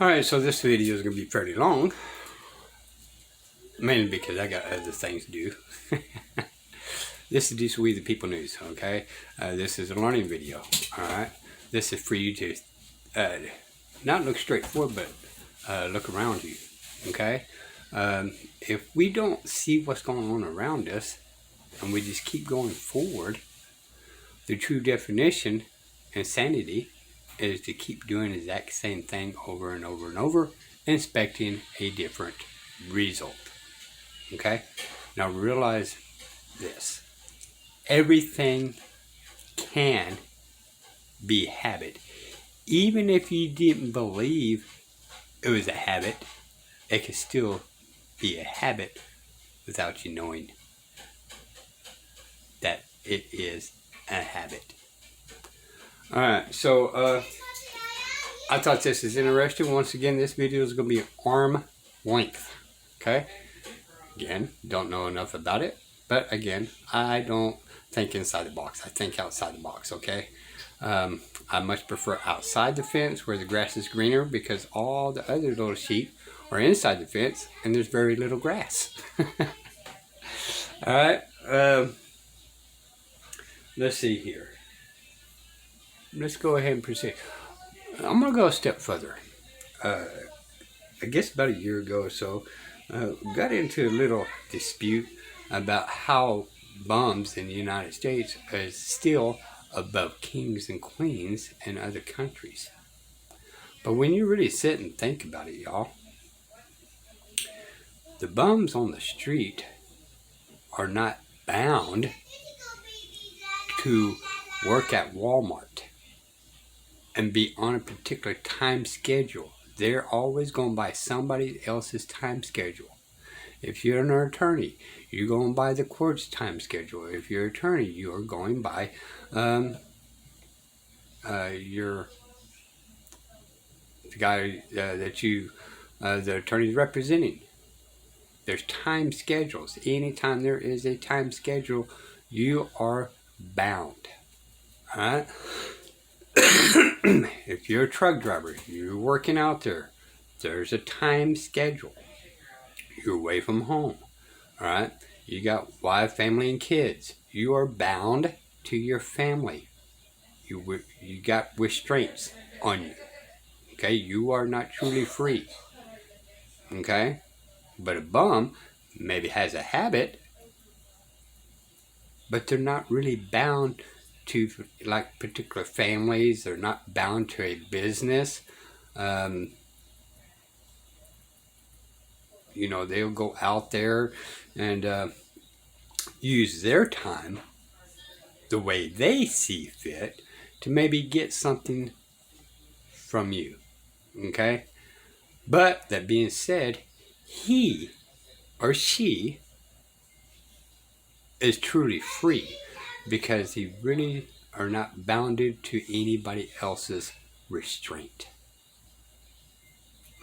Alright, so this video is going to be fairly long. Mainly because I got other things to do. This is just We the People News, okay? This is a learning video, alright? This is for you to not look straight forward, but look around you, okay? If we don't see what's going on around us, and we just keep going forward, the true definition insanity is to keep doing the exact same thing over and over and over, expecting a different result. Okay? Now realize this. Everything can be habit. Even if you didn't believe it was a habit, it can still be a habit without you knowing that it is a habit. Alright, so I thought this is interesting. Once again, this video is going to be arm length. Okay? Again, don't know enough about it. But again, I don't think inside the box. I think outside the box, okay? I much prefer outside the fence where the grass is greener, because all the other little sheep are inside the fence and there's very little grass. Alright, let's see here. Let's go ahead and proceed. I'm going to go a step further. I guess about a year ago or so, got into a little dispute about how bums in the United States is still above kings and queens in other countries. But when you really sit and think about it, y'all, the bums on the street are not bound to work at Walmart and be on a particular time schedule. They're always going by somebody else's time schedule. If you're an attorney, you're going by the court's time schedule. If you're an attorney, you're going by the guy that you, the attorney's representing. There's time schedules. Anytime there is a time schedule, you are bound. Alright? If you're a truck driver, you're working out there, there's a time schedule. You're away from home. Alright? You got wife, family, and kids. You are bound to your family. You got restraints on you. Okay? You are not truly free. Okay? But a bum maybe has a habit, but they're not really bound to like particular families. They're not bound to a business. You know, they'll go out there and use their time the way they see fit to maybe get something from you. Okay? But that being said, he or she is truly free, because they really are not bounded to anybody else's restraint.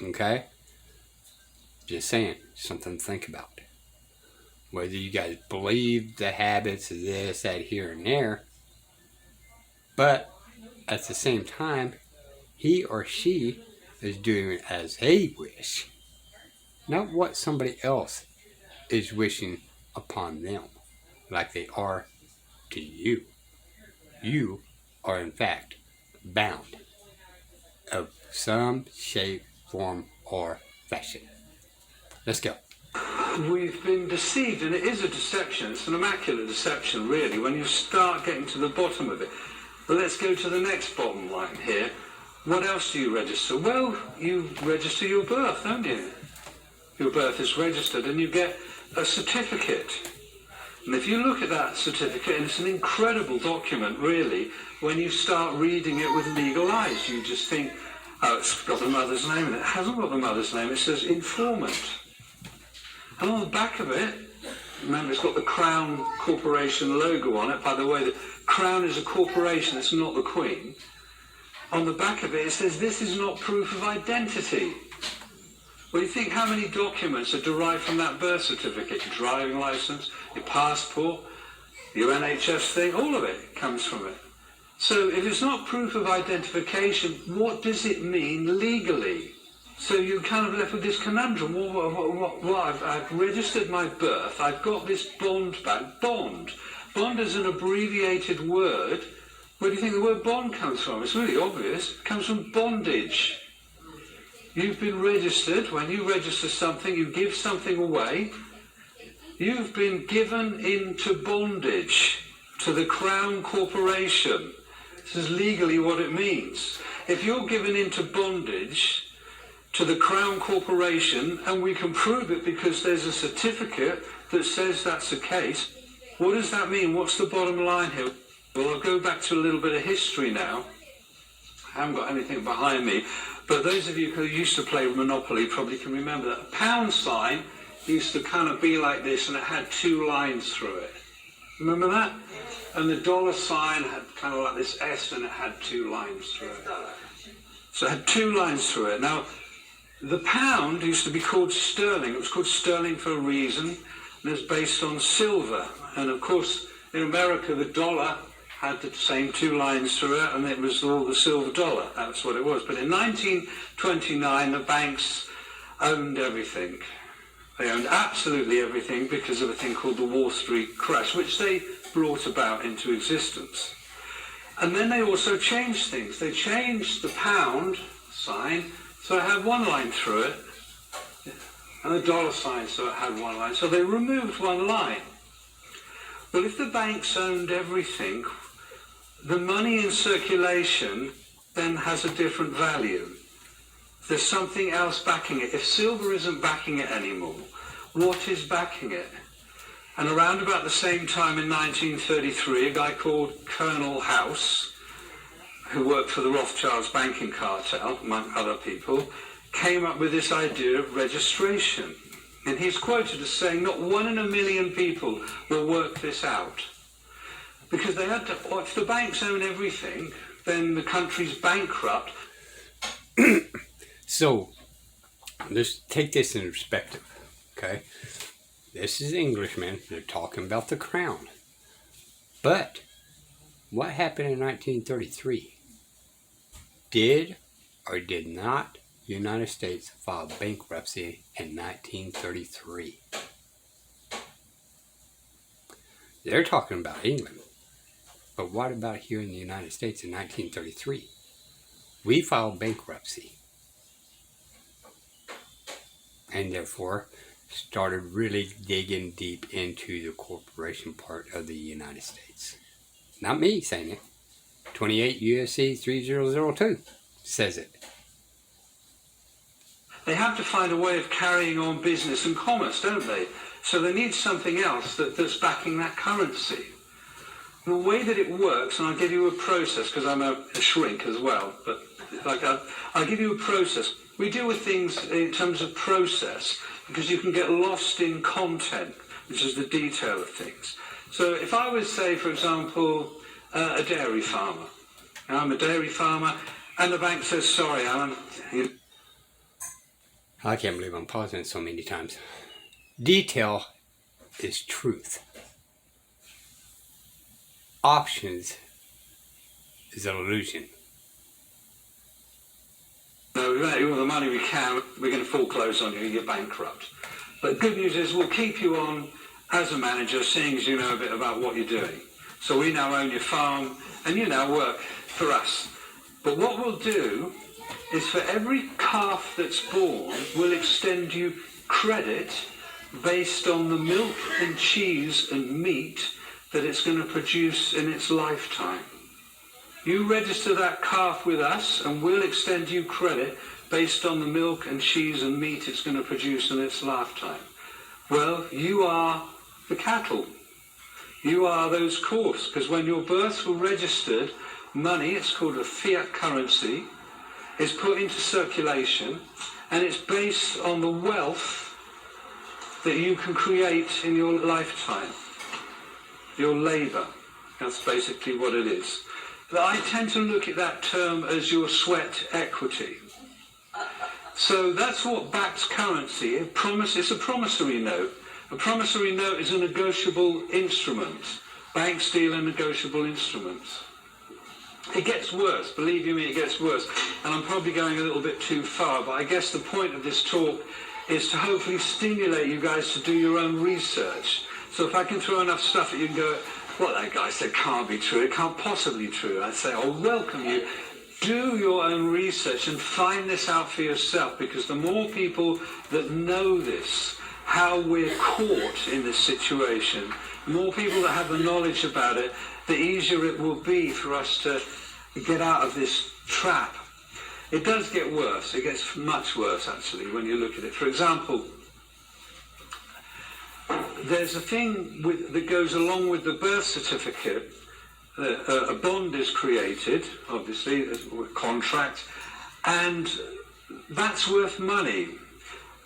Okay? Just saying, something to think about. Whether you guys believe the habits of this, that, here, and there, but at the same time, he or she is doing as they wish, not what somebody else is wishing upon them, like they are to you. You are in fact bound of some shape, form, or fashion. Let's go. We've been deceived, and it is a deception. It's an immaculate deception, really, when you start getting to the bottom of it. But let's go to the next bottom line here. What else do you register? Well, you register your birth, don't you? Your birth is registered, and you get a certificate. And if you look at that certificate, and it's an incredible document, really, when you start reading it with legal eyes, you just think, oh, it's got the mother's name in it. It hasn't got the mother's name. It says informant. And on the back of it, remember, it's got the Crown Corporation logo on it. By the way, the Crown is a corporation. It's not the Queen. On the back of it, it says, this is not proof of identity. Well, you think how many documents are derived from that birth certificate? Your driving license, your passport, your NHS thing, all of it comes from it. So if it's not proof of identification, what does it mean legally? So you're kind of left with this conundrum. I've registered my birth. I've got this bond back. Bond. Bond is an abbreviated word. Where do you think the word bond comes from? It's really obvious. It comes from bondage. You've been registered. When you register something, you give something away. You've been given into bondage to the Crown Corporation. This is legally what it means. If you're given into bondage to the Crown Corporation, and we can prove it because there's a certificate that says that's the case, what does that mean? What's the bottom line here? Well, I'll go back to a little bit of history now. I haven't got anything behind me, but those of you who used to play Monopoly probably can remember that a pound sign used to kind of be like this, and it had two lines through it. Remember that? And the dollar sign had kind of like this S, and it had two lines through it. So it had two lines through it. Now, the pound used to be called sterling. It was called sterling for a reason, and it's based on silver. And of course, in America, the dollar had the same two lines through it, and it was all the silver dollar. That's what it was. But in 1929, the banks owned everything. They owned absolutely everything because of a thing called the Wall Street crash, which they brought about into existence. And then they also changed things. They changed the pound sign so it had one line through it, and the dollar sign so it had one line. So they removed one line. Well, if the banks owned everything, the money in circulation then has a different value. There's something else backing it. If silver isn't backing it anymore, what is backing it? And around about the same time in 1933, a guy called Colonel House, who worked for the Rothschilds banking cartel, among other people, came up with this idea of registration. And he's quoted as saying not 1 in a million people will work this out. Because they had to, if the banks own everything, then the country's bankrupt. So, let's take this in perspective, okay? This is Englishmen. They're talking about the crown. But, what happened in 1933? Did or did not the United States file bankruptcy in 1933? They're talking about England. But what about here in the United States in 1933? We filed bankruptcy. And therefore started really digging deep into the corporation part of the United States. Not me saying it. 28 U.S.C. 3002 says it. They have to find a way of carrying on business and commerce, don't they? So they need something else that's backing that currency. The way that it works, and I'll give you a process, because I'm a shrink as well, but I'll give you a process. We deal with things in terms of process, because you can get lost in content, which is the detail of things. So if I was, say, for example, a dairy farmer, and I'm a dairy farmer, and the bank says, sorry, Alan. I can't believe I'm pausing so many times. Detail is truth. Options is an illusion. No, we make all the money we can, we're going to foreclose on you, you're bankrupt. But good news is we'll keep you on as a manager, seeing as you know a bit about what you're doing. So we now own your farm, and you now work for us. But what we'll do is for every calf that's born, we'll extend you credit based on the milk and cheese and meat that it's going to produce in its lifetime. You register that calf with us and we'll extend you credit based on the milk and cheese and meat it's going to produce in its lifetime. Well, you are the cattle. You are those calves, because when your births were registered, money, it's called a fiat currency, is put into circulation, and it's based on the wealth that you can create in your lifetime. Your labour. That's basically what it is. But I tend to look at that term as your sweat equity. So that's what backs currency. It's a promissory note. A promissory note is a negotiable instrument. Banks deal in negotiable instruments. It gets worse, believe you me, it gets worse. And I'm probably going a little bit too far, but I guess the point of this talk is to hopefully stimulate you guys to do your own research. So if I can throw enough stuff at you and go, what that guy said can't be true, it can't possibly be true, I'd say, I'll welcome you. Do your own research and find this out for yourself, because the more people that know this, how we're caught in this situation, the more people that have the knowledge about it, the easier it will be for us to get out of this trap. It does get worse. It gets much worse, actually, when you look at it. For example, there's a thing that goes along with the birth certificate. A bond is created, obviously, a contract, and that's worth money.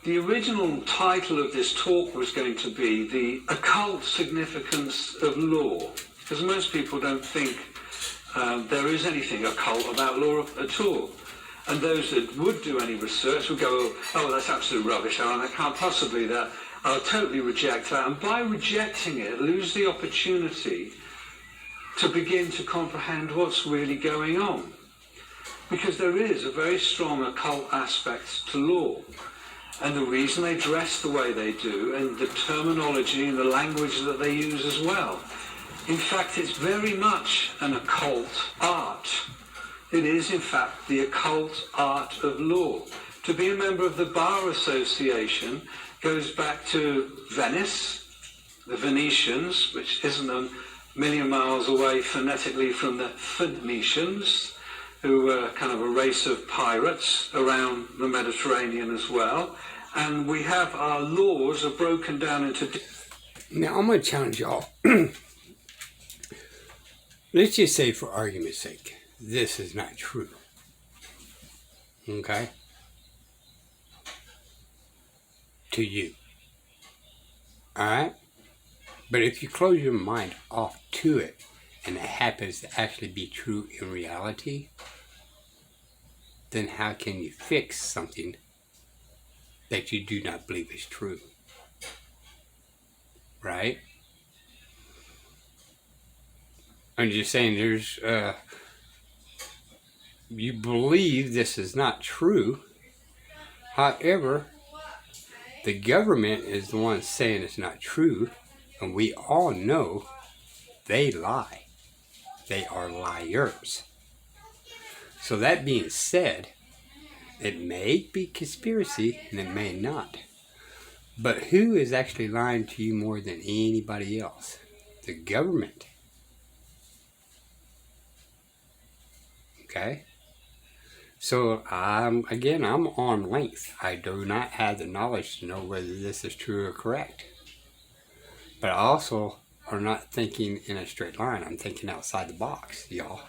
The original title of this talk was going to be The Occult Significance of Law, because most people don't think there is anything occult about law at all. And those that would do any research would go, oh, that's absolute rubbish, Alan, that can't possibly that. I'll totally reject that. And by rejecting it, lose the opportunity to begin to comprehend what's really going on. Because there is a very strong occult aspect to law. And the reason they dress the way they do, and the terminology and the language that they use as well. In fact, it's very much an occult art. It is, in fact, the occult art of law. To be a member of the Bar Association goes back to Venice, the Venetians, which isn't a million miles away phonetically from the Phoenicians, who were kind of a race of pirates around the Mediterranean as well. And we have our laws are broken down into... Now, I'm going to challenge y'all. Let's just say, for argument's sake, this is not true. Okay? To you. Alright? But if you close your mind off to it, and it happens to actually be true in reality, then how can you fix something that you do not believe is true? Right? I'm just saying there's, you believe this is not true. However, the government is the one saying it's not true, and we all know they lie. They are liars. So that being said, it may be conspiracy and it may not. But who is actually lying to you more than anybody else? The government. Okay? So I'm arm's length. I do not have the knowledge to know whether this is true or correct. But I also are not thinking in a straight line. I'm thinking outside the box, y'all.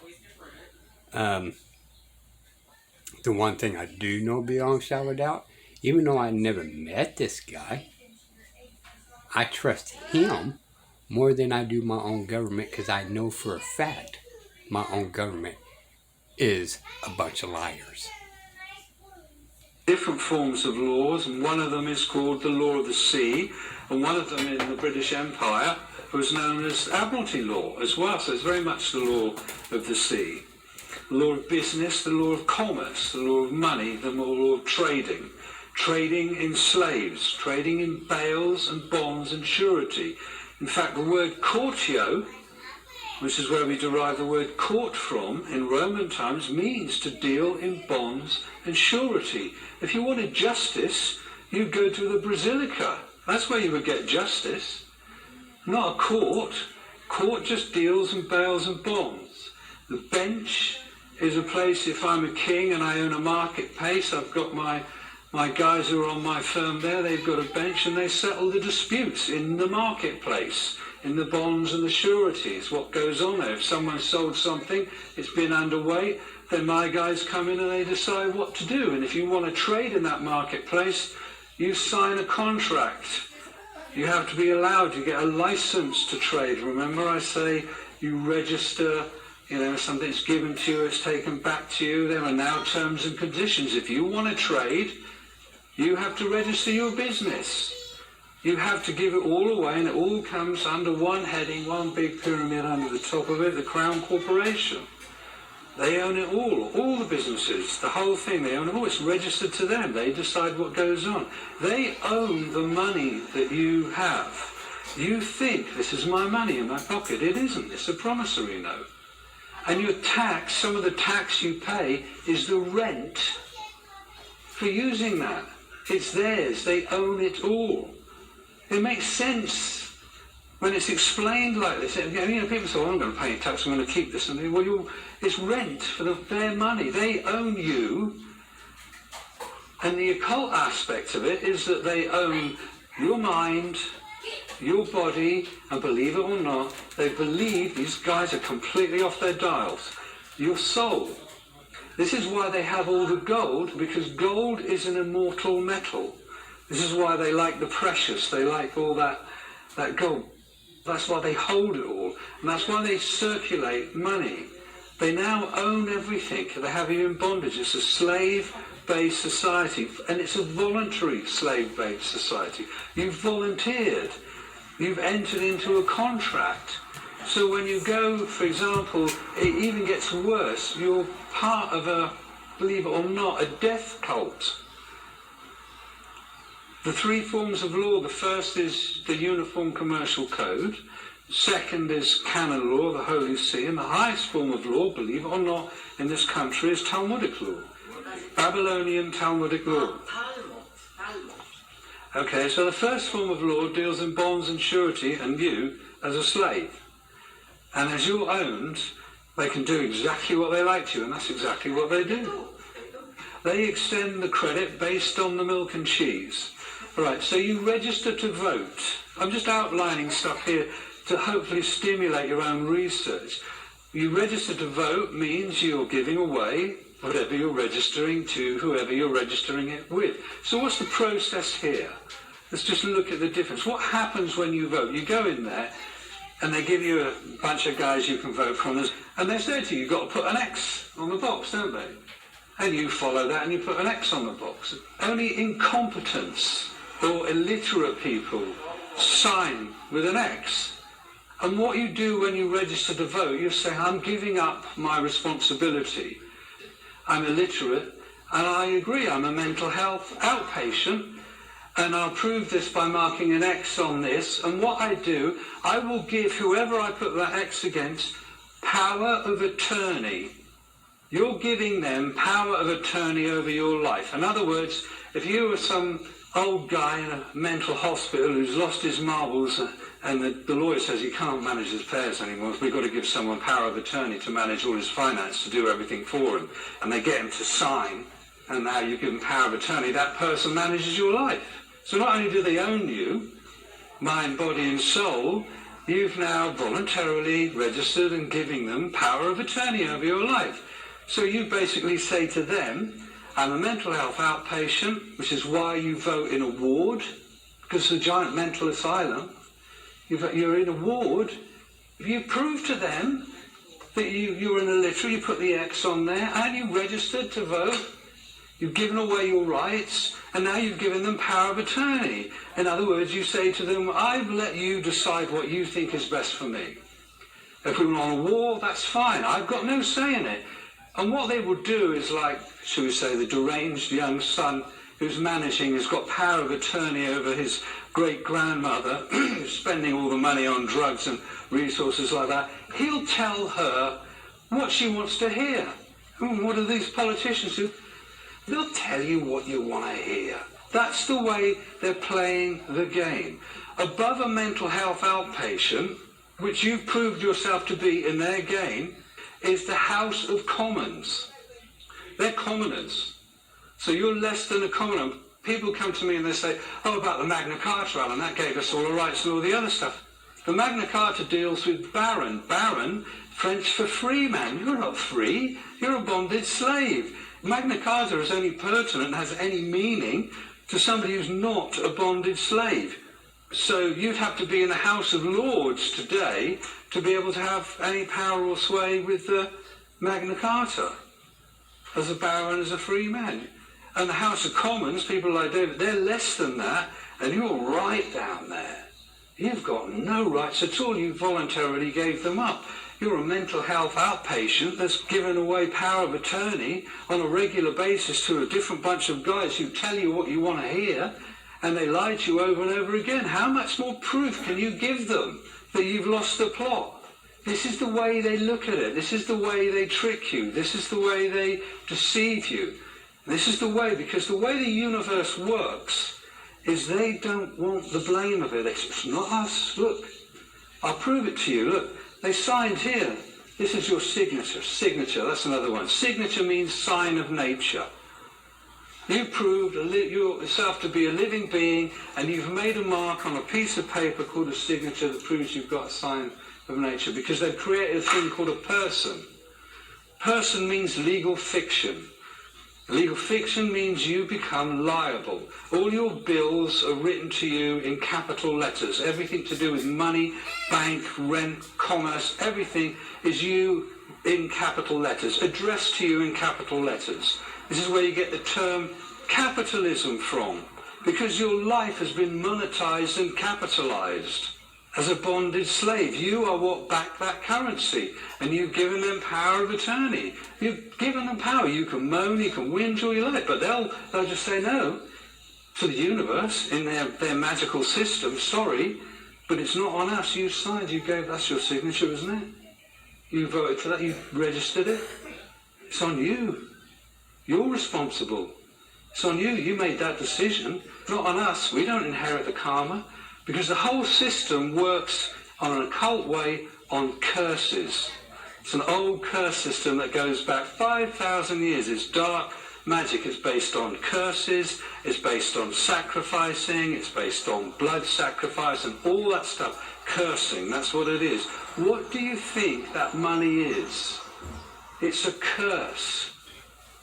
The one thing I do know beyond shadow of doubt, even though I never met this guy, I trust him more than I do my own government, because I know for a fact my own government is a bunch of liars. Different forms of laws, and one of them is called the law of the sea, and one of them in the British Empire was known as Admiralty law as well, so it's very much the law of the sea. The law of business, the law of commerce, the law of money, the law of trading. Trading in slaves, trading in bales and bonds and surety. In fact, the word courtio, which is where we derive the word court from in Roman times, means to deal in bonds and surety. If you wanted justice, you'd go to the Basilica. That's where you would get justice. Not a court. Court just deals in bales and bonds. The bench is a place, if I'm a king and I own a marketplace, I've got my guys who are on my firm there, they've got a bench and they settle the disputes in the marketplace, in the bonds and the sureties, what goes on there. If someone sold something, it's been underway, then my guys come in and they decide what to do. And if you want to trade in that marketplace, you sign a contract. You have to be allowed, you get a license to trade. Remember I say you register, something's given to you, it's taken back to you. There are now terms and conditions. If you want to trade, you have to register your business. You have to give it all away, and it all comes under one heading, one big pyramid under the top of it, the Crown Corporation. They own it all the businesses, the whole thing, they own it all. It's registered to them. They decide what goes on. They own the money that you have. You think, this is my money in my pocket. It isn't. It's a promissory note. And your tax, some of the tax you pay is the rent for using that. It's theirs. They own it all. It makes sense when it's explained like this. You know, people say, well, I'm going to pay tax, I'm going to keep this. And well, it's rent for their money. They own you. And the occult aspect of it is that they own your mind, your body, and believe it or not, they believe these guys are completely off their dials. Your soul. This is why they have all the gold, because gold is an immortal metal. This is why they like the precious, they like all that gold. That's why they hold it all, and that's why they circulate money. They now own everything. They have you in bondage. It's a slave-based society, and it's a voluntary slave-based society. You've volunteered. You've entered into a contract. So when you go, for example, it even gets worse. You're part of a, believe it or not, a death cult. The three forms of law, the first is the Uniform Commercial Code. Second is canon law, the Holy See. And the highest form of law, believe it or not, in this country is Talmudic law. Babylonian Talmudic law. Okay, so the first form of law deals in bonds and surety and you as a slave. And as you're owned, they can do exactly what they like to you, and that's exactly what they do. They extend the credit based on the milk and cheese. All right, so you register to vote. I'm just outlining stuff here to hopefully stimulate your own research. You register to vote means you're giving away whatever you're registering to whoever you're registering it with. So what's the process here? Let's just look at the difference. What happens when you vote? You go in there and they give you a bunch of guys you can vote from, and they say to you, you've got to put an X on the box, don't they? And you follow that and you put an X on the box. Only incompetence or illiterate people sign with an X. And what you do when you register to vote, you say, I'm giving up my responsibility. I'm illiterate, and I agree, I'm a mental health outpatient, and I'll prove this by marking an X on this. And what I do, I will give whoever I put that X against power of attorney. You're giving them power of attorney over your life. In other words, if you were some old guy in a mental hospital who's lost his marbles and the lawyer says he can't manage his affairs anymore, we've got to give someone power of attorney to manage all his finance, to do everything for him, and they get him to sign, and now you give him power of attorney, that person manages your life. So not only do they own you, mind, body and soul, you've now voluntarily registered and giving them power of attorney over your life. So you basically say to them, I'm a mental health outpatient, which is why you vote in a ward, because it's a giant mental asylum. You're in a ward. If you prove to them that you're an illiterate, you put the X on there, and you registered to vote, you've given away your rights, and now you've given them power of attorney. In other words, you say to them, I've let you decide what you think is best for me. If we were on a war, that's fine. I've got no say in it. And what they would do is like, shall we say, the deranged young son who's managing has got power of attorney over his great-grandmother who's spending all the money on drugs and resources like that. He'll tell her what she wants to hear. What do these politicians do? They'll tell you what you want to hear. That's the way they're playing the game. Above a mental health outpatient, which you've proved yourself to be in their game, is the House of Commons. They're commoners. So you're less than a commoner. People come to me and they say, oh, about the Magna Carta, Alan, that gave us all the rights and all the other stuff. The Magna Carta deals with baron. Baron, French for free man. You're not free. You're a bonded slave. Magna Carta is only pertinent and has any meaning to somebody who's not a bonded slave. So you'd have to be in the House of Lords today to be able to have any power or sway with the Magna Carta as a baron, as a free man. And the House of Commons, people like David, they're less than that, and you're right down there. You've got no rights at all. You voluntarily gave them up. You're a mental health outpatient that's given away power of attorney on a regular basis to a different bunch of guys who tell you what you want to hear, and they lie to you over and over again. How much more proof can you give them that you've lost the plot? This is the way they look at it. This is the way they trick you. This is the way they deceive you. This is the way, because the way the universe works is they don't want the blame of it. It's not us. Look, I'll prove it to you. Look, they signed here. This is your signature. Signature, that's another one. Signature means sign of nature. You proved yourself to be a living being, and you've made a mark on a piece of paper called a signature that proves you've got a sign of nature, because they've created a thing called a person. Person means legal fiction. Legal fiction means you become liable. All your bills are written to you in capital letters. Everything to do with money, bank, rent, commerce, everything is you in capital letters, addressed to you in capital letters. This is where you get the term capitalism from, because your life has been monetized and capitalized. As a bonded slave, you are what back that currency, and you've given them power of attorney. You've given them power. You can moan, you can whinge all you like, but they'll just say no to the universe in their magical system. Sorry, but it's not on us. You signed, you gave, that's your signature, isn't it? You voted for that, you registered it. It's on you. You're responsible. It's on you. You made that decision, not on us. We don't inherit the karma. Because the whole system works on an occult way on curses. It's an old curse system that goes back 5,000 years. It's dark magic. It's based on curses. It's based on sacrificing. It's based on blood sacrifice and all that stuff. Cursing, that's what it is. What do you think that money is? It's a curse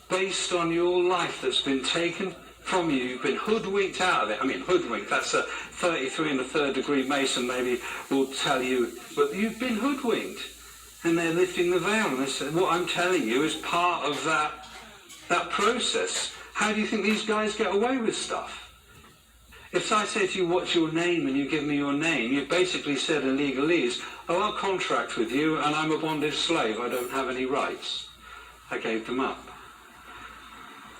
based on your life that's been taken from you. You've been hoodwinked out of it. I mean, hoodwinked, that's a 33 and a third degree Mason maybe will tell you, but you've been hoodwinked. And they're lifting the veil, and they say, what I'm telling you is part of that process. How do you think these guys get away with stuff? If I say to you, what's your name, and you give me your name, you've basically said in legalese, oh, I'll contract with you, and I'm a bonded slave, I don't have any rights. I gave them up.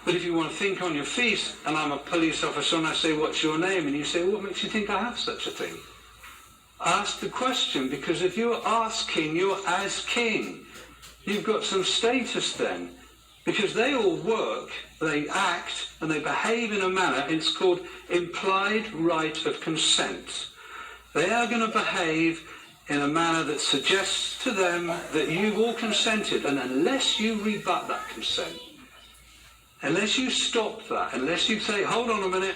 But if you want to think on your feet, and I'm a police officer, and I say, what's your name? And you say, what makes you think I have such a thing? Ask the question, because if you're asking, you're as king. You've got some status then. Because they all work, they act, and they behave in a manner, it's called implied right of consent. They are going to behave in a manner that suggests to them that you've all consented, and unless you rebut that consent, unless you stop that, unless you say, hold on a minute,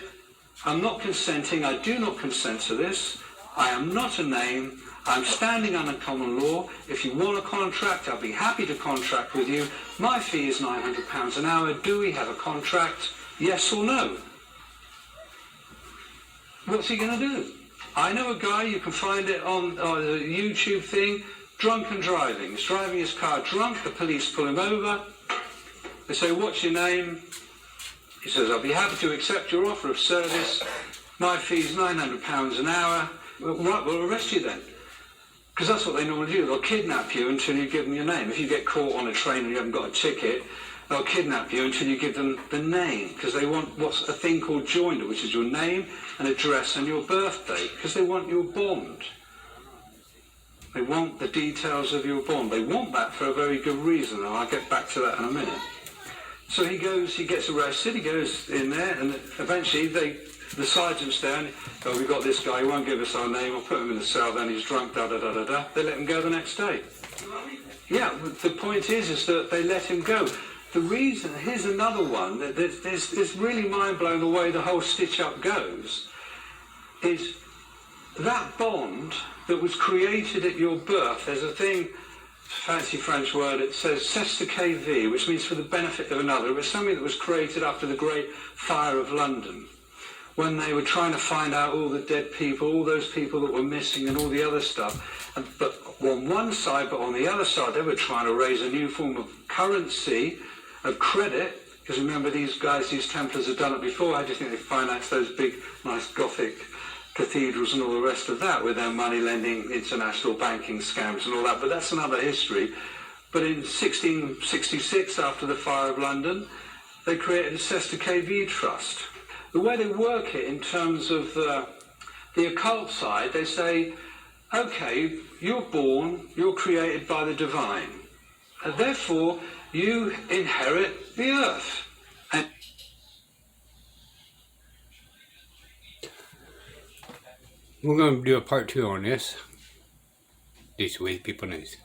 I'm not consenting, I do not consent to this, I am not a name, I'm standing under common law, if you want a contract, I'll be happy to contract with you, my fee is £900 an hour, do we have a contract, yes or no? What's he going to do? I know a guy, you can find it on the YouTube thing, drunken driving. He's driving his car drunk, the police pull him over. They say, what's your name? He says, I'll be happy to accept your offer of service. My fee's £900 an hour. Well, right, we'll arrest you then. Because that's what they normally do. They'll kidnap you until you give them your name. If you get caught on a train and you haven't got a ticket, they'll kidnap you until you give them the name. Because they want what's a thing called joinder, which is your name and address and your birthday. Because they want your bond. They want the details of your bond. They want that for a very good reason, and I'll get back to that in a minute. So he gets arrested, he goes in there, and eventually the sergeant's there, and, oh, we've got this guy, he won't give us our name, I'll put him in the cell, then he's drunk, da-da-da-da-da. They let him go the next day. Yeah, the point is that they let him go. The reason, here's another one, that it's really mind-blowing the way the whole stitch-up goes, is that bond that was created at your birth, there's a thing, fancy French word, it says c'est de KV, which means for the benefit of another. It was something that was created after the Great Fire of London, when they were trying to find out all the dead people, all those people that were missing and all the other stuff. But on one side, but on the other side, they were trying to raise a new form of currency, of credit, because remember these guys, these Templars had done it before. How do you think they financed those big, nice Gothic cathedrals and all the rest of that with their money lending, international banking scams and all that, but that's another history. But in 1666, after the fire of London, they created a Cester KV Trust. The way they work it in terms of the occult side, they say, okay, you're born, you're created by the divine, and therefore you inherit the earth. And we're going to do a part 2 on this. This is the way the people news.